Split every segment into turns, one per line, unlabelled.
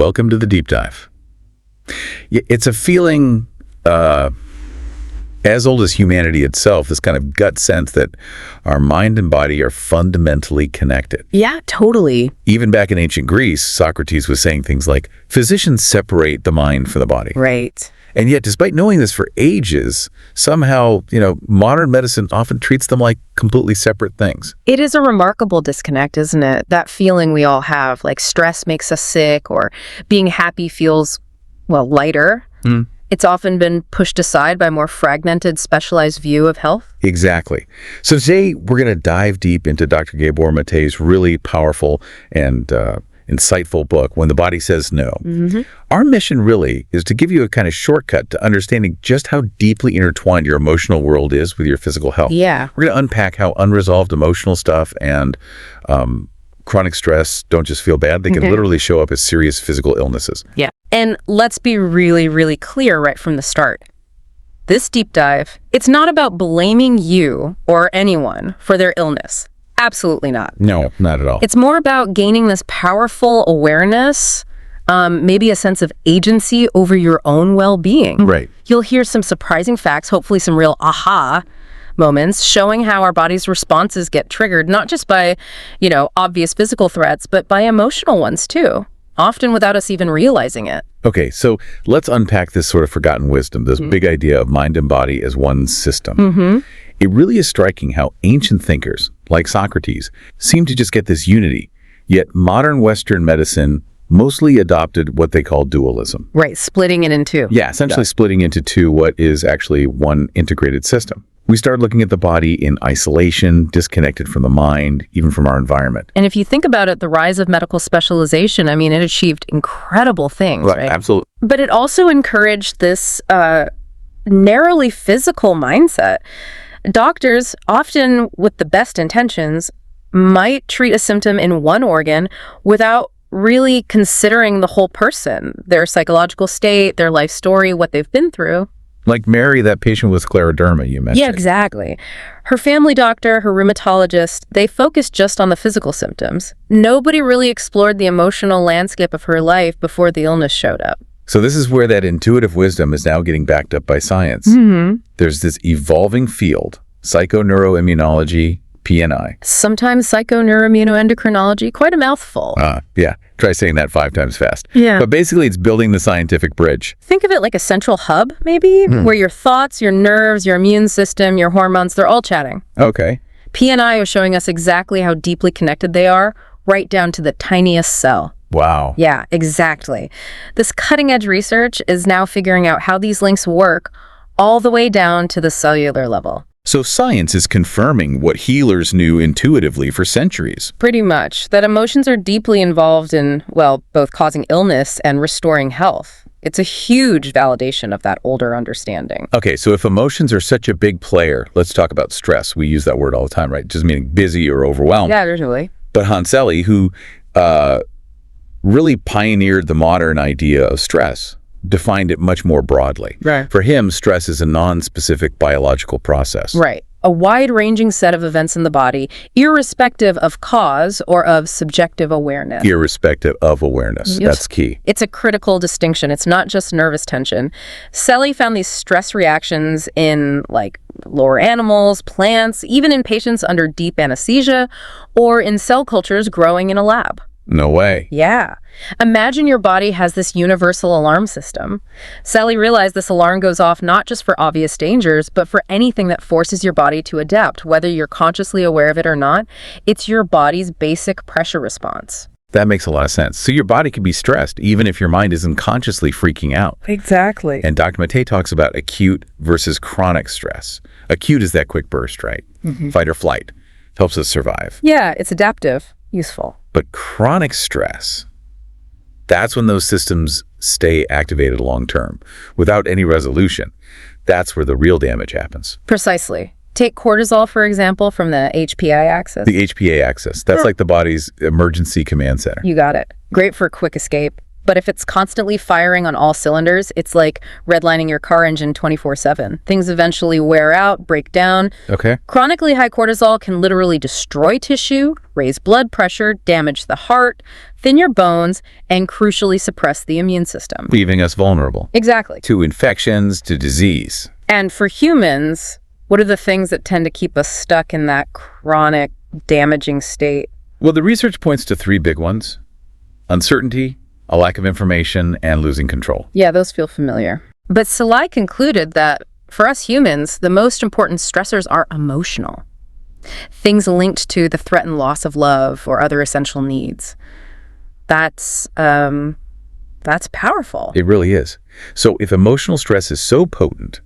welcome to the deep dive. It's a feeling as old as humanity itself, this kind of gut sense that our mind and body are fundamentally connected.
Yeah, totally.
Even back in ancient Greece, Socrates was saying things like, physicians separate the mind from the body.
Right.
And yet, despite knowing this for ages, somehow, modern medicine often treats them like completely separate things.
It is a remarkable disconnect, isn't it? That feeling we all have, like stress makes us sick or being happy feels, lighter. It's often been pushed aside by a more fragmented, specialized view of health.
Exactly. So today, we're going to dive deep into Dr. Gabor Maté's really powerful and insightful book, When the Body Says No. Our mission really is to give you a kind of shortcut to understanding just how deeply intertwined your emotional world is with your physical health.
Yeah.
We're going to unpack how unresolved emotional stuff and chronic stress don't just feel bad. They can literally show up as serious physical illnesses.
Yeah. And let's be really, really clear right from the start. This deep dive, it's not about blaming you or anyone for their illness. Absolutely not.
No, not at all.
It's more about gaining this powerful awareness, maybe a sense of agency over your own well-being.
Right.
You'll hear some surprising facts, hopefully some real aha moments, showing how our body's responses get triggered, not just by, obvious physical threats, but by emotional ones too, often without us even realizing it.
Okay, so let's unpack this sort of forgotten wisdom, this big idea of mind and body as one system. It really is striking how ancient thinkers, like Socrates, seem to just get this unity, yet modern Western medicine mostly adopted what they call dualism.
Right, splitting it in two.
Yeah, essentially splitting into two what is actually one integrated system. We started looking at the body in isolation, disconnected from the mind, even from our environment.
And if you think about it, the rise of medical specialization, it achieved incredible things, right?
Absolutely.
But it also encouraged this narrowly physical mindset. Doctors, often with the best intentions, might treat a symptom in one organ without really considering the whole person, their psychological state, their life story, what they've been through.
Like Mary, that patient with scleroderma you mentioned.
Yeah, exactly. Her family doctor, her rheumatologist, they focused just on the physical symptoms. Nobody really explored the emotional landscape of her life before the illness showed up.
So this is where that intuitive wisdom is now getting backed up by science. There's this evolving field, psychoneuroimmunology, PNI.
Sometimes psychoneuroimmunoendocrinology, quite a mouthful.
Yeah, try saying that 5 times fast.
Yeah.
But basically, it's building the scientific bridge.
Think of it like a central hub, maybe, where your thoughts, your nerves, your immune system, your hormones, they're all chatting.
Okay.
PNI is showing us exactly how deeply connected they are, right down to the tiniest cell.
Wow.
Yeah, exactly. This cutting-edge research is now figuring out how these links work all the way down to the cellular level.
So science is confirming what healers knew intuitively for centuries.
Pretty much. That emotions are deeply involved in, both causing illness and restoring health. It's a huge validation of that older understanding.
Okay, so if emotions are such a big player, let's talk about stress. We use that word all the time, right? Just meaning busy or overwhelmed.
Yeah, usually.
But Hanselli, who really pioneered the modern idea of stress, defined it much more broadly.
Right.
For him, stress is a non-specific biological process.
Right. A wide-ranging set of events in the body, irrespective of cause or of subjective awareness.
Irrespective of awareness.
Yes.
That's key.
It's a critical distinction. It's not just nervous tension. Selly found these stress reactions in lower animals, plants, even in patients under deep anesthesia, or in cell cultures growing in a lab.
No way.
Yeah. Imagine your body has this universal alarm system. Sally realized this alarm goes off not just for obvious dangers, but for anything that forces your body to adapt, whether you're consciously aware of it or not. It's your body's basic pressure response.
That makes a lot of sense. So your body can be stressed, even if your mind isn't consciously freaking out.
Exactly.
And Dr. Maté talks about acute versus chronic stress. Acute is that quick burst, right? Fight or flight. Helps us survive.
Yeah, it's adaptive, useful.
But chronic stress, that's when those systems stay activated long term without any resolution. That's where the real damage happens.
Precisely. Take cortisol, for example, from the HPA axis.
The HPA axis. That's like the body's emergency command center.
You got it. Great for quick escape. But if it's constantly firing on all cylinders, it's like redlining your car engine 24/7. Things eventually wear out, break down.
Okay.
Chronically high cortisol can literally destroy tissue, raise blood pressure, damage the heart, thin your bones, and crucially suppress the immune system.
Leaving us vulnerable.
Exactly.
To infections, to disease.
And for humans, what are the things that tend to keep us stuck in that chronic, damaging state?
Well, the research points to three big ones: uncertainty, a lack of information, and losing control.
Yeah, those feel familiar. But Salai concluded that for us humans, the most important stressors are emotional. Things linked to the threatened loss of love or other essential needs. That's powerful.
It really is. So if emotional stress is so potent,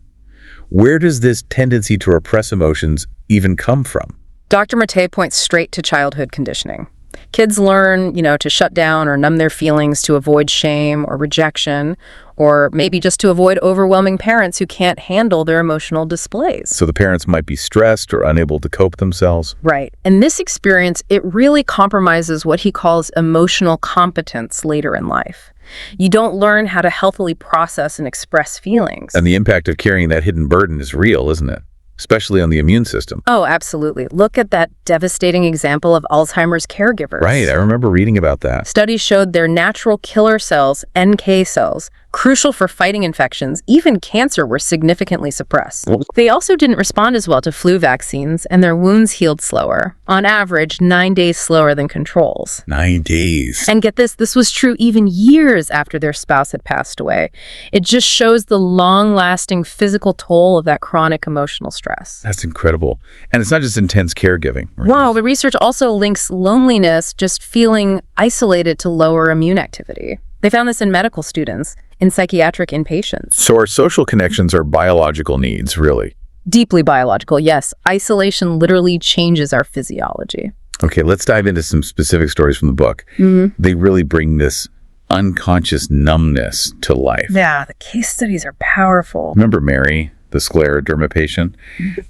where does this tendency to repress emotions even come from?
Dr. Maté points straight to childhood conditioning. Kids learn, to shut down or numb their feelings to avoid shame or rejection, or maybe just to avoid overwhelming parents who can't handle their emotional displays.
So the parents might be stressed or unable to cope themselves.
Right. And this experience, it really compromises what he calls emotional competence later in life. You don't learn how to healthily process and express feelings.
And the impact of carrying that hidden burden is real, isn't it? Especially on the immune system.
Oh, absolutely. Look at that devastating example of Alzheimer's caregivers.
Right, I remember reading about that.
Studies showed their natural killer cells, NK cells, crucial for fighting infections, even cancer, were significantly suppressed. They also didn't respond as well to flu vaccines, and their wounds healed slower, on average 9 days slower than controls.
9 days.
And get this was true even years after their spouse had passed away. It just shows the long-lasting physical toll of that chronic emotional stress.
That's incredible. And it's not just intense caregiving.
Wow, the research also links loneliness, just feeling isolated, to lower immune activity. They found this in medical students, in psychiatric inpatients.
So our social connections are biological needs, really.
Deeply biological, yes. Isolation literally changes our physiology.
Okay, let's dive into some specific stories from the book. They really bring this unconscious numbness to life.
Yeah, the case studies are powerful.
Remember Mary, the scleroderma patient?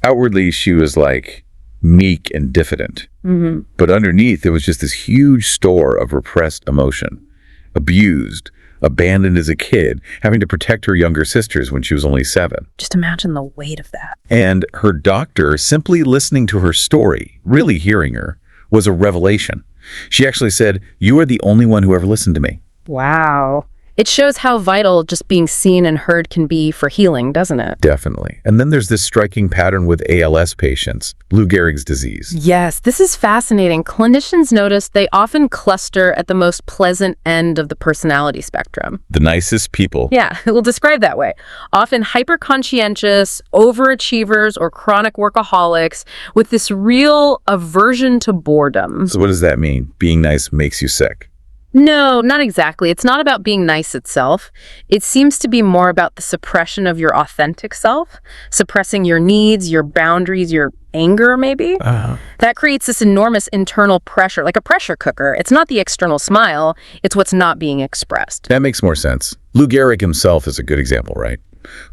Outwardly, she was like meek and diffident. But underneath, there was just this huge store of repressed emotion. Abused, abandoned as a kid, having to protect her younger sisters when she was only 7.
Just imagine the weight of that.
And her doctor, simply listening to her story, really hearing her, was a revelation. She actually said, "You are the only one who ever listened to me."
Wow. It shows how vital just being seen and heard can be for healing, doesn't it?
Definitely. And then there's this striking pattern with ALS patients, Lou Gehrig's disease.
Yes, this is fascinating. Clinicians notice they often cluster at the most pleasant end of the personality spectrum.
The nicest people.
Yeah, we'll describe that way. Often hyper-conscientious, overachievers, or chronic workaholics with this real aversion to boredom.
So what does that mean? Being nice makes you sick.
No, not exactly. It's not about being nice itself. It seems to be more about the suppression of your authentic self, suppressing your needs, your boundaries, your anger, maybe. That creates this enormous internal pressure, like a pressure cooker. It's not the external smile, it's what's not being expressed.
That makes more sense. Lou Gehrig himself is a good example, right?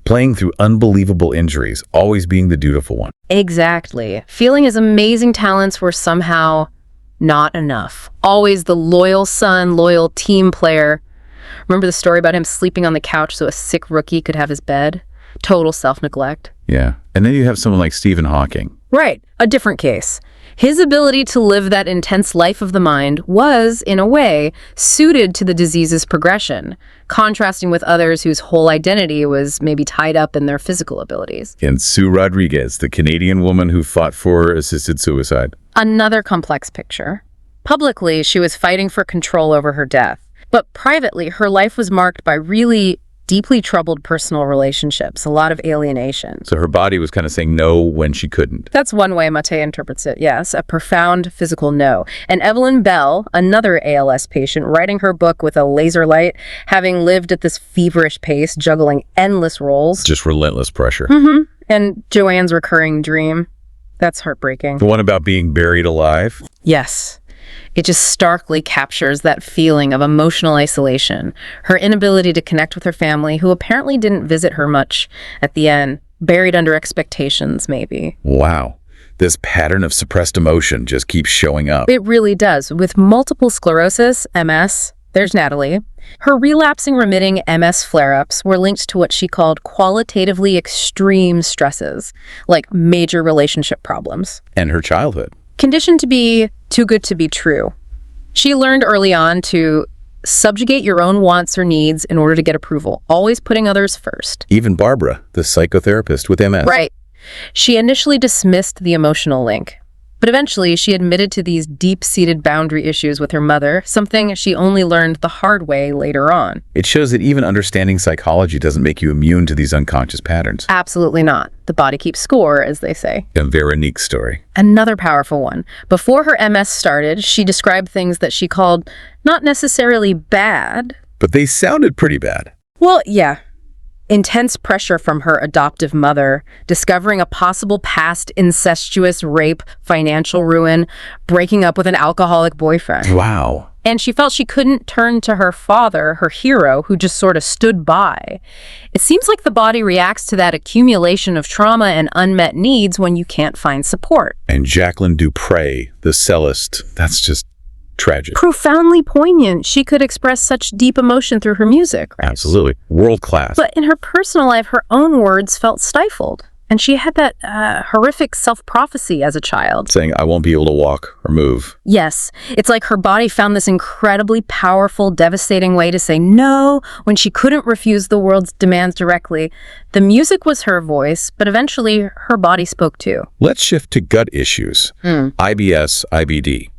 Playing through unbelievable injuries, always being the dutiful one.
Exactly. Feeling his amazing talents were somehow not enough. Always the loyal son, loyal team player. Remember the story about him sleeping on the couch so a sick rookie could have his bed? Total self-neglect.
Yeah. And then you have someone like Stephen Hawking.
Right. A different case. His ability to live that intense life of the mind was, in a way, suited to the disease's progression, contrasting with others whose whole identity was maybe tied up in their physical abilities.
And Sue Rodriguez, the Canadian woman who fought for assisted suicide.
Another complex picture. Publicly, she was fighting for control over her death. But privately, her life was marked by really deeply troubled personal relationships, a lot of alienation.
So her body was kind of saying no when she couldn't.
That's one way Maté interprets it, yes, a profound physical no. And Evelyn Bell, another ALS patient, writing her book with a laser light, having lived at this feverish pace, juggling endless roles.
Just relentless pressure.
And Joanne's recurring dream. That's heartbreaking.
The one about being buried alive?
Yes. It just starkly captures that feeling of emotional isolation, her inability to connect with her family, who apparently didn't visit her much at the end, buried under expectations, maybe.
Wow. This pattern of suppressed emotion just keeps showing up.
It really does. With multiple sclerosis, MS, There's Natalie. Her relapsing remitting MS flare-ups were linked to what she called qualitatively extreme stresses, like major relationship problems.
And her childhood.
Conditioned to be too good to be true. She learned early on to subjugate your own wants or needs in order to get approval, always putting others first.
Even Barbara, the psychotherapist with MS.
Right. She initially dismissed the emotional link, but eventually she admitted to these deep-seated boundary issues with her mother, something she only learned the hard way later on.
It shows that even understanding psychology doesn't make you immune to these unconscious patterns.
Absolutely not. The body keeps score, as they say.
A Veronique story.
Another powerful one. Before her MS started, she described things that she called not necessarily bad.
But they sounded pretty bad.
Well, yeah. Intense pressure from her adoptive mother, discovering a possible past incestuous rape, financial ruin, breaking up with an alcoholic boyfriend.
Wow.
And she felt she couldn't turn to her father, her hero, who just sort of stood by. It seems like the body reacts to that accumulation of trauma and unmet needs when you can't find support.
And Jacqueline Dupre, the cellist, that's just tragic.
Profoundly poignant. She could express such deep emotion through her music, right?
Absolutely. World class.
But in her personal life, her own words felt stifled. And she had that horrific self-prophecy as a child.
Saying, I won't be able to walk or move.
Yes. It's like her body found this incredibly powerful, devastating way to say no when she couldn't refuse the world's demands directly. The music was her voice, but eventually her body spoke too.
Let's shift to gut issues. IBS, IBD.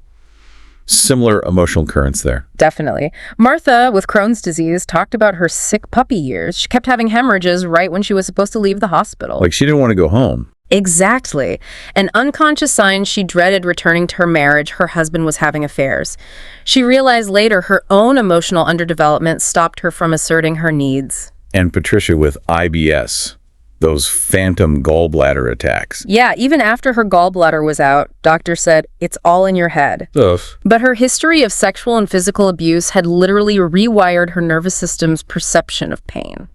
Similar emotional currents there.
Definitely. Martha, with Crohn's disease, talked about her sick puppy years. She kept having hemorrhages right when she was supposed to leave the hospital.
Like she didn't want to go home.
Exactly. An unconscious sign she dreaded returning to her marriage. Her husband was having affairs. She realized later her own emotional underdevelopment stopped her from asserting her needs.
And Patricia with IBS. Those phantom gallbladder attacks.
Yeah, even after her gallbladder was out, doctors said, it's all in your head.
Ugh.
But her history of sexual and physical abuse had literally rewired her nervous system's perception of pain.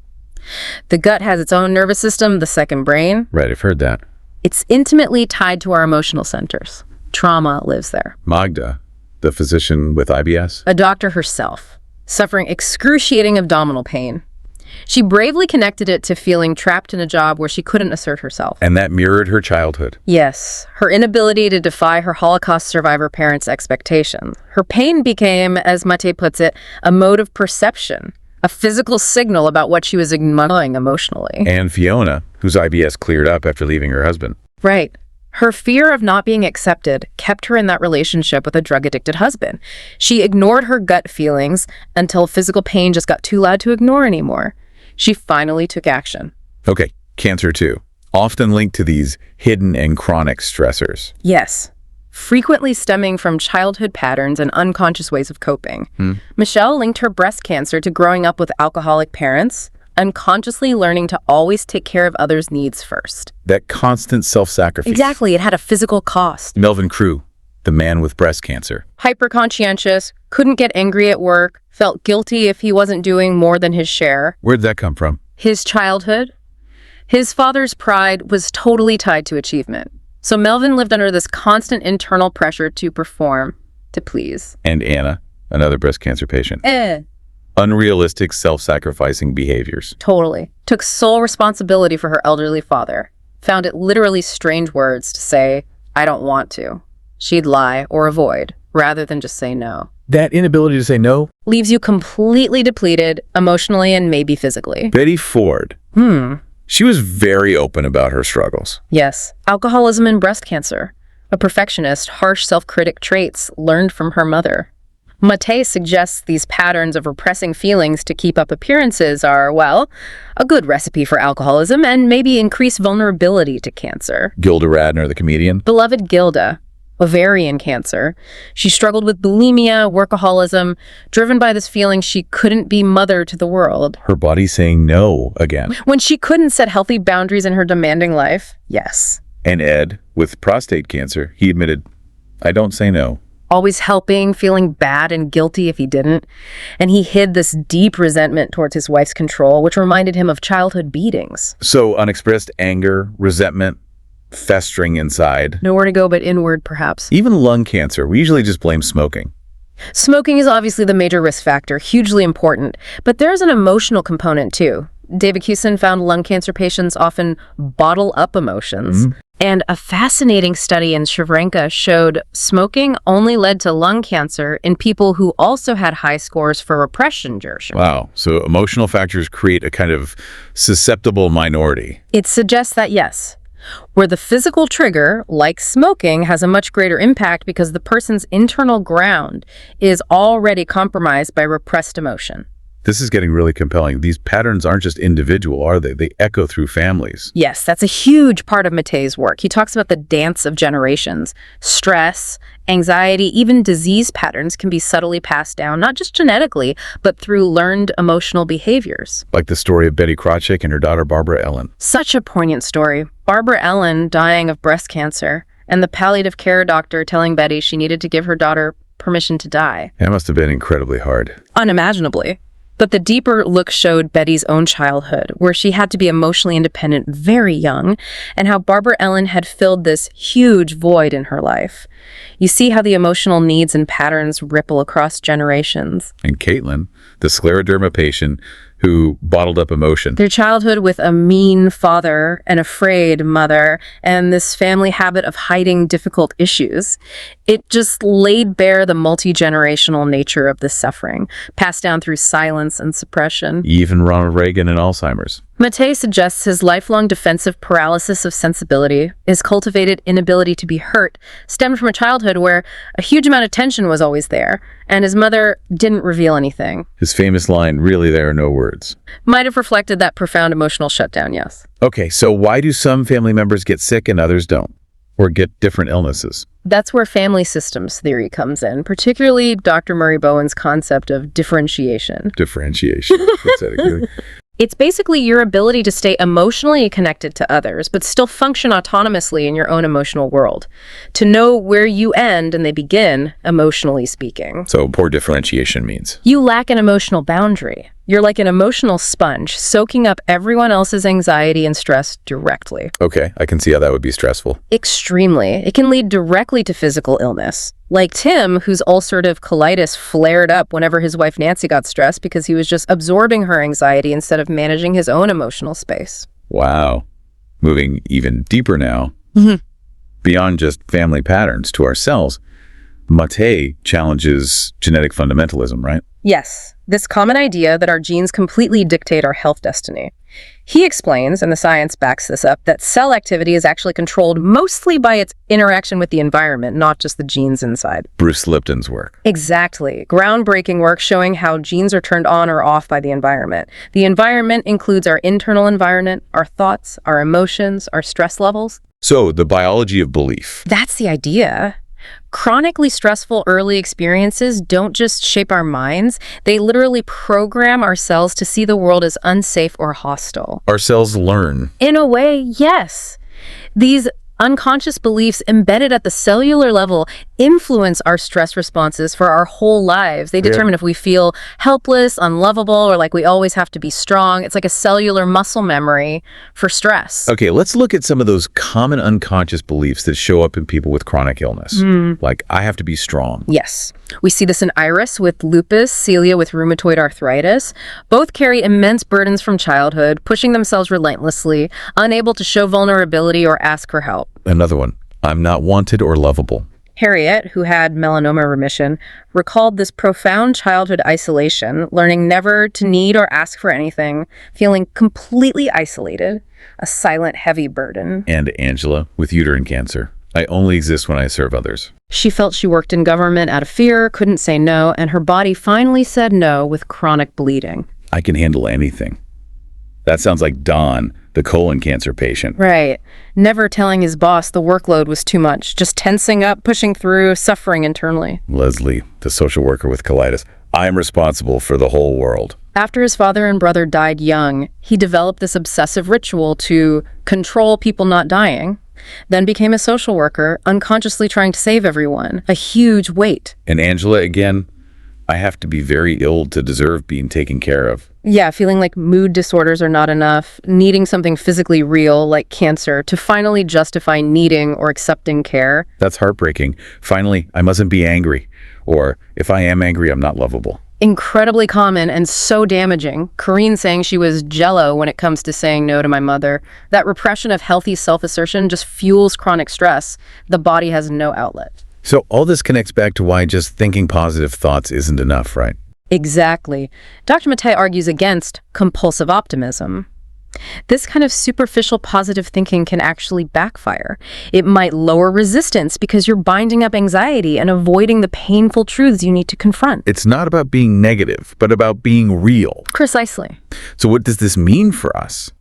The gut has its own nervous system, the second brain.
Right, I've heard that.
It's intimately tied to our emotional centers. Trauma lives there.
Magda, the physician with IBS.
A doctor herself, suffering excruciating abdominal pain. She bravely connected it to feeling trapped in a job where she couldn't assert herself.
And that mirrored her childhood.
Yes, her inability to defy her Holocaust survivor parents' expectations. Her pain became, as Maté puts it, a mode of perception, a physical signal about what she was ignoring emotionally.
And Fiona, whose IBS cleared up after leaving her husband.
Right. Her fear of not being accepted kept her in that relationship with a drug-addicted husband. She ignored her gut feelings until physical pain just got too loud to ignore anymore. She finally took action.
Okay, cancer too. Often linked to these hidden and chronic stressors.
Yes. Frequently stemming from childhood patterns and unconscious ways of coping. Michelle linked her breast cancer to growing up with alcoholic parents, unconsciously learning to always take care of others' needs first.
That constant self-sacrifice.
Exactly, it had a physical cost.
Melvin Crew, the man with breast cancer.
Hyper-conscientious, couldn't get angry at work, felt guilty if he wasn't doing more than his share.
Where'd that come from?
His childhood. His father's pride was totally tied to achievement. So Melvin lived under this constant internal pressure to perform, to please.
And Anna, another breast cancer patient. Unrealistic self-sacrificing behaviors.
Totally. Took sole responsibility for her elderly father. Found it literally strange words to say, I don't want to. She'd lie or avoid, rather than just say no.
That inability to say no?
Leaves you completely depleted, emotionally and maybe physically.
Betty Ford. She was very open about her struggles.
Yes. Alcoholism and breast cancer. A perfectionist, harsh self-critic traits learned from her mother. Maté suggests these patterns of repressing feelings to keep up appearances are, well, a good recipe for alcoholism and maybe increased vulnerability to cancer.
Gilda Radner, the comedian.
Beloved Gilda. Ovarian cancer. She struggled with bulimia, workaholism, driven by this feeling she couldn't be mother to the world.
Her body saying no again.
When she couldn't set healthy boundaries in her demanding life, yes.
And Ed, with prostate cancer, he admitted, I don't say no.
Always helping, feeling bad and guilty if he didn't. And he hid this deep resentment towards his wife's control, which reminded him of childhood beatings.
So unexpressed anger, resentment, festering inside.
Nowhere to go but inward, perhaps.
Even lung cancer, we usually just blame smoking.
Smoking is obviously the major risk factor, hugely important, but there's an emotional component too. David Hewson found lung cancer patients often bottle up emotions. And a fascinating study in Shevchenko showed smoking only led to lung cancer in people who also had high scores for repression inertia.
Wow. So emotional factors create a kind of susceptible minority.
It suggests that, yes, where the physical trigger, like smoking, has a much greater impact because the person's internal ground is already compromised by repressed emotion.
This is getting really compelling. These patterns aren't just individual, are they? They echo through families.
Yes, that's a huge part of Maté's work. He talks about the dance of generations. Stress, anxiety, even disease patterns can be subtly passed down, not just genetically, but through learned emotional behaviors.
Like the story of Betty Krawczyk and her daughter Barbara Ellen.
Such a poignant story. Barbara Ellen dying of breast cancer, and the palliative care doctor telling Betty she needed to give her daughter permission to die.
That must have been incredibly hard.
Unimaginably. But the deeper look showed Betty's own childhood, where she had to be emotionally independent very young, and how Barbara Ellen had filled this huge void in her life. You see how the emotional needs and patterns ripple across generations.
And Caitlin, the scleroderma patient who bottled up emotion.
Their childhood with a mean father, an afraid mother, and this family habit of hiding difficult issues. It just laid bare the multi-generational nature of this suffering, passed down through silence and suppression.
Even Ronald Reagan and Alzheimer's.
Maté suggests his lifelong defensive paralysis of sensibility, his cultivated inability to be hurt, stemmed from a childhood where a huge amount of tension was always there, and his mother didn't reveal anything.
His famous line, "Really, there are no words."
Might have reflected that profound emotional shutdown, yes.
Okay, so why do some family members get sick and others don't? Or get different illnesses?
That's where family systems theory comes in, particularly Dr. Murray Bowen's concept of differentiation.
Differentiation. What's that again?
It's basically your ability to stay emotionally connected to others, but still function autonomously in your own emotional world. To know where you end and they begin, emotionally speaking.
So poor differentiation means?
You lack an emotional boundary. You're like an emotional sponge, soaking up everyone else's anxiety and stress directly.
Okay, I can see how that would be stressful.
Extremely. It can lead directly to physical illness. Like Tim, whose ulcerative colitis flared up whenever his wife Nancy got stressed because he was just absorbing her anxiety instead of managing his own emotional space.
Wow. Moving even deeper now, beyond just family patterns to ourselves, Maté challenges genetic fundamentalism, right?
Yes, this common idea that our genes completely dictate our health destiny. He explains, and the science backs this up, that cell activity is actually controlled mostly by its interaction with the environment, not just the genes inside.
Bruce Lipton's work.
Exactly. Groundbreaking work showing how genes are turned on or off by the environment. The environment includes our internal environment, our thoughts, our emotions, our stress levels.
So, the biology of belief.
That's the idea. Chronically stressful early experiences don't just shape our minds, they literally program our cells to see the world as unsafe or hostile.
Our cells learn.
In a way, yes. These unconscious beliefs embedded at the cellular level influence our stress responses for our whole lives. They determine if we feel helpless, unlovable, or like we always have to be strong. It's like a cellular muscle memory for stress.
Okay, let's look at some of those common unconscious beliefs that show up in people with chronic illness. Like, I have to be strong.
Yes. We see this in Iris with lupus, Celia with rheumatoid arthritis. Both carry immense burdens from childhood, pushing themselves relentlessly, unable to show vulnerability or ask for help.
Another one, I'm not wanted or lovable.
Harriet, who had melanoma remission, recalled this profound childhood isolation, learning never to need or ask for anything, feeling completely isolated, a silent, heavy burden.
And Angela, with uterine cancer. I only exist when I serve others.
She felt she worked in government out of fear, couldn't say no, and her body finally said no with chronic bleeding.
I can handle anything. That sounds like Don, the colon cancer patient.
Right. Never telling his boss the workload was too much, just tensing up, pushing through, suffering internally.
Leslie, the social worker with colitis. I am responsible for the whole world.
After his father and brother died young, he developed this obsessive ritual to control people not dying, then became a social worker, unconsciously trying to save everyone. A huge weight.
And Angela, again, I have to be very ill to deserve being taken care of.
Yeah, feeling like mood disorders are not enough, needing something physically real like cancer to finally justify needing or accepting care.
That's heartbreaking. Finally, I mustn't be angry, Or, if I am angry, I'm not lovable.
Incredibly common and so damaging. Corrine saying she was jello when it comes to saying no to my mother. That repression of healthy self-assertion just fuels chronic stress. The body has no outlet.
So all this connects back to why just thinking positive thoughts isn't enough, right?
Exactly. Dr. Maté argues against compulsive optimism. This kind of superficial positive thinking can actually backfire. It might lower resistance because you're binding up anxiety and avoiding the painful truths you need to confront.
It's not about being negative, but about being real.
Precisely.
So what does this mean for us?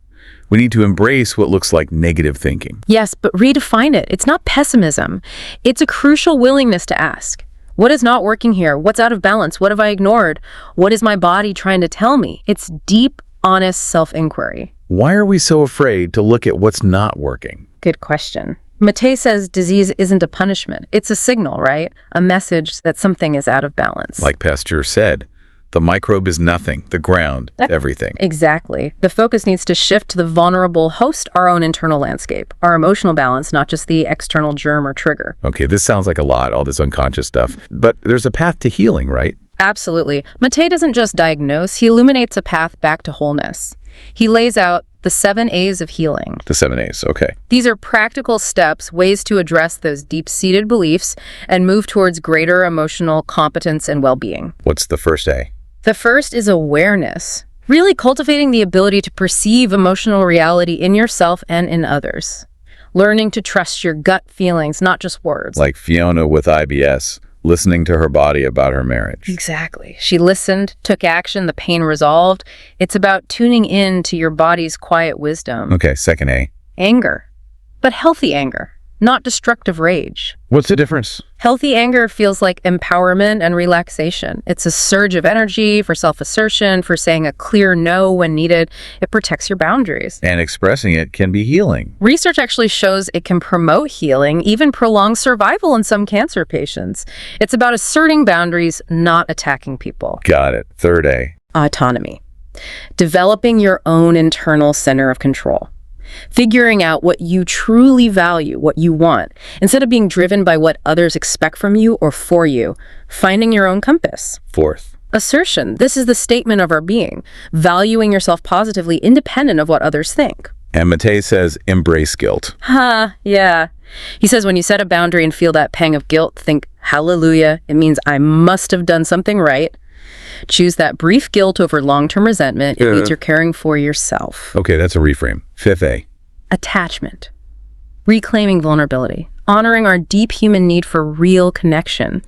We need to embrace what looks like negative thinking.
Yes, but redefine it. It's not pessimism. It's a crucial willingness to ask, what is not working here? What's out of balance? What have I ignored? What is my body trying to tell me? It's deep, honest self-inquiry.
Why are we so afraid to look at what's not working?
Good question. Maté says disease isn't a punishment. It's a signal, right? A message that something is out of balance.
Like Pasteur said, the microbe is nothing, the ground, everything.
Exactly. The focus needs to shift to the vulnerable host, our own internal landscape, our emotional balance, not just the external germ or trigger.
Okay, this sounds like a lot, all this unconscious stuff. But there's a path to healing, right?
Absolutely. Maté doesn't just diagnose, he illuminates a path back to wholeness. He lays out the 7 A's of healing.
The 7 A's, okay.
These are practical steps, ways to address those deep-seated beliefs and move towards greater emotional competence and well-being.
What's the first A?
The first is awareness, really cultivating the ability to perceive emotional reality in yourself and in others. Learning to trust your gut feelings, not just words.
Like Fiona with IBS, listening to her body about her marriage.
Exactly. She listened, took action, the pain resolved. It's about tuning in to your body's quiet wisdom.
Okay, second A.
Anger, but healthy anger, not destructive rage.
What's the difference?
Healthy anger feels like empowerment and relaxation. It's a surge of energy for self-assertion, for saying a clear no when needed. It protects your boundaries.
And expressing it can be healing.
Research actually shows it can promote healing, even prolong survival in some cancer patients. It's about asserting boundaries, not attacking people.
Got it. Third A.
Autonomy. Developing your own internal center of control. Figuring out what you truly value, what you want, instead of being driven by what others expect from you or for you. Finding your own compass.
Fourth.
Assertion. This is the statement of our being. Valuing yourself positively, independent of what others think.
And Maté says, embrace guilt.
Yeah. He says when you set a boundary and feel that pang of guilt, think, hallelujah, it means I must have done something right. Choose that brief guilt over long-term resentment. It means you're caring for yourself.
Okay, that's a reframe. Fifth A.
Attachment. Reclaiming vulnerability. Honoring our deep human need for real connection.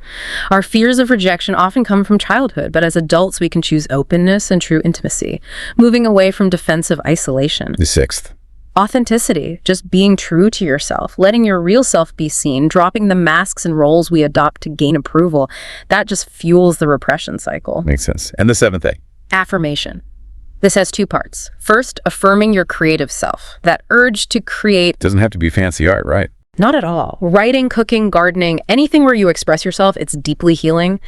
Our fears of rejection often come from childhood, but as adults we can choose openness and true intimacy, moving away from defensive isolation.
The sixth.
Authenticity, just being true to yourself, letting your real self be seen, dropping the masks and roles we adopt to gain approval. That just fuels the repression cycle.
Makes sense. And the seventh A.
Affirmation. This has two parts. First, affirming your creative self. That urge to create.
Doesn't have to be fancy art, right?
Not at all. Writing, cooking, gardening, anything where you express yourself, it's deeply healing.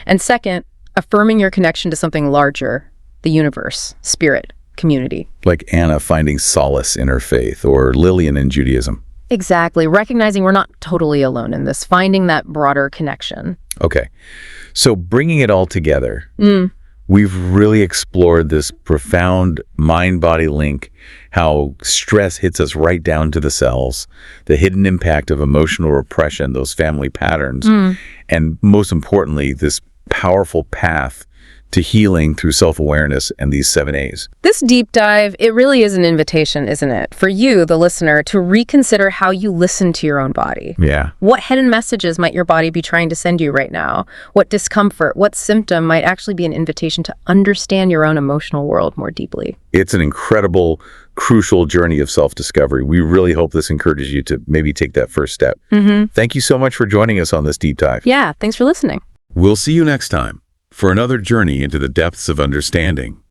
And second, affirming your connection to something larger, the universe, spirit, community.
Like Anna finding solace in her faith, or Lillian in Judaism.
Exactly. Recognizing we're not totally alone in this, finding that broader connection.
Okay. So bringing it all together, we've really explored this profound mind-body link, how stress hits us right down to the cells, the hidden impact of emotional repression, those family patterns, and most importantly, this powerful path to healing through self-awareness and these 7 A's.
This deep dive, it really is an invitation, isn't it? For you, the listener, to reconsider how you listen to your own body.
Yeah.
What hidden messages might your body be trying to send you right now? What discomfort, what symptom might actually be an invitation to understand your own emotional world more deeply?
It's an incredible, crucial journey of self-discovery. We really hope this encourages you to maybe take that first step. Thank you so much for joining us on this deep dive.
Yeah, thanks for listening.
We'll see you next time for another journey into the depths of understanding.